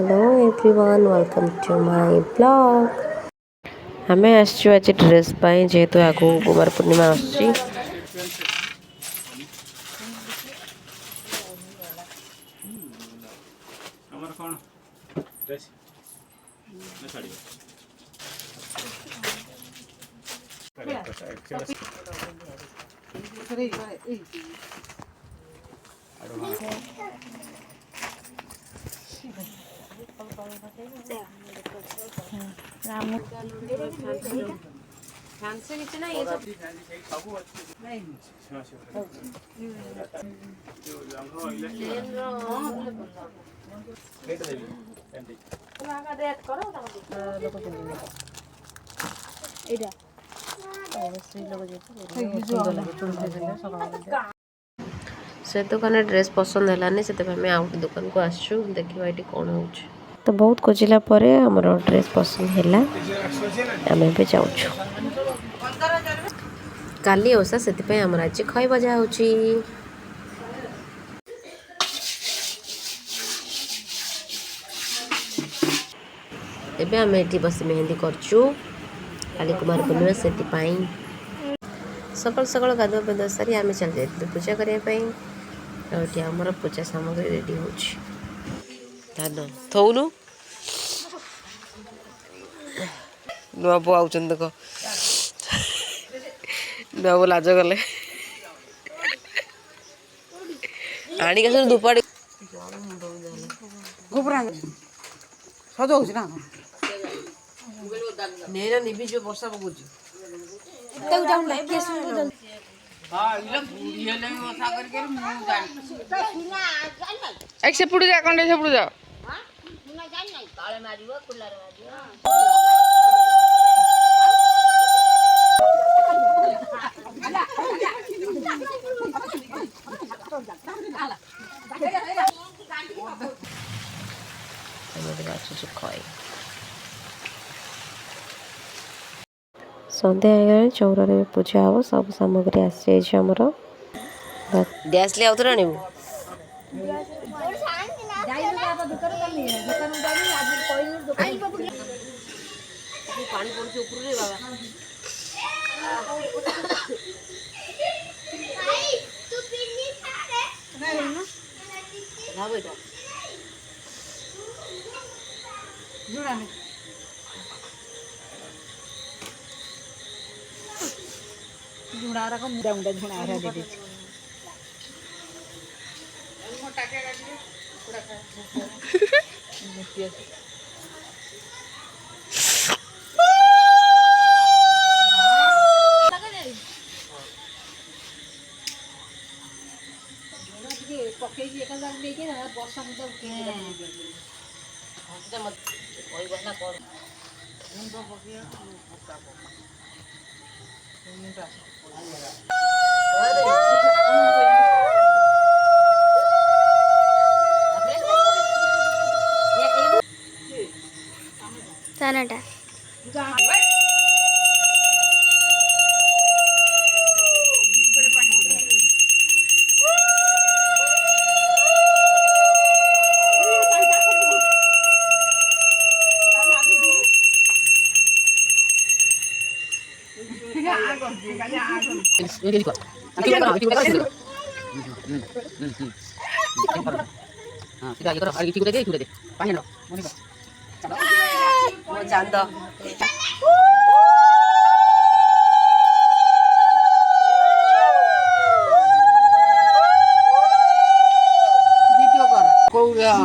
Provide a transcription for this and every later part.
Hello everyone welcome to my blog. हमें आसचु आज ड्रेस पाई जेहेतु आगु कुमार पूर्णिमा आसची से दुकान ड्रेस पसंद है से आउ दुकान को आसचु देखा ये कौन हो तो बहुत खोजला आमर ड्रेस पसंद है आम भी जाऊँ काली ओषा से आमर आज खई बजा हो एबे आम ये बस मेहंदी करचु काली कुमार पूर्णिमा से सकाल सकाल गाधुआ पाधुआ सारी आम चल जाइए पूजा करने आमर पूजा सामग्री रेडी हो धान थौनु नुआ बो आउच देख नुआ बो लाज गले आनिक धूपाड़ी सजाऊँ ना नेना निबी जो वर्षा पकाउछ एक सेपटू जा कंडे सेपटू जा सन्ध्या हो चौर पूजा हम सब सामग्री आमर गैस ले आउथर आनिबु पानी पड़ुछ ऊपर रे बाबा तू पिन्नी छाड़े ना बेटा जुड़ा में जुड़ा रखो मुंडा मुंडा जुड़ा रहा दे दे मोटा के गाड़ी पूरा पकई एक लेके ना वर्षा मुंडा मत कोई बना कर मुंडा पकिया मोटा मुंडा सानाटा चांद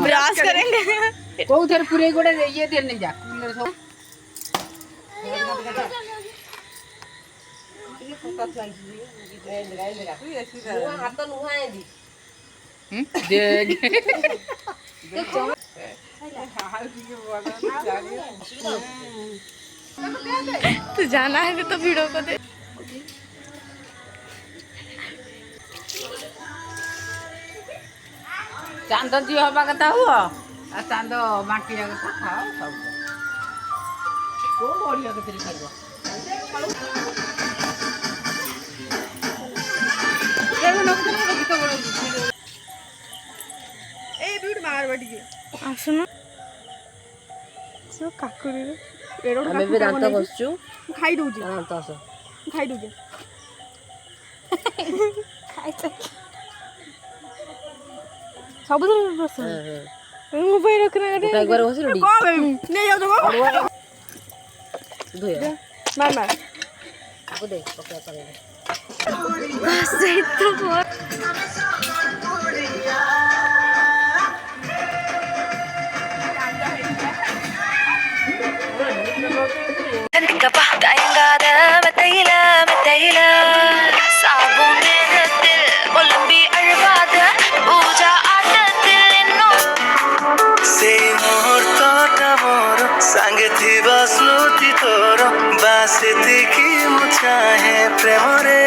ब्रश करेंगे को थर पूरे गोड़े ये देर नहीं जा हाथ नुहाए दी तू जाना है तो वीडियो को दे चांद जी हवा कथा हुआ आ चांद माटी कथा खाओ सब को बढ़िया के खाइबो ए बीड मार बटी आसुन କାକୁଡିରେ ଆମେ ଏବେ ଦାନ୍ତ ଘଷୁଛୁ। ଖାଇ ଦଉଛି ଦାନ୍ତ ଘଷ। ଖାଇ ଦଉଛି ସବୁଦିନ ବସ ମୋ ପାଇଁ ରଖିନା একবার ঘষিলু ডি ନେଇ ଯାଉଛ ଧୋଇଆ ମାର ମାର ଆକୁ ଦେ ପକେଇବା ପରେ தயங்காத மெத்தையில மெத்தையில சாகும் நேரத்தில் ஒலிம்பி அழுவாத பூஜா ஆட்டத்தில் இன்னும் ସେଇ ମୁହୂର୍ତ୍ତଟା ମୋର ସାଙ୍ଗେ ଥିବା ସ୍ମୃତି ତୋର ବାସ୍ ଏତିକି ମୁଁ ଚାହେଁ ପ୍ରେମରେ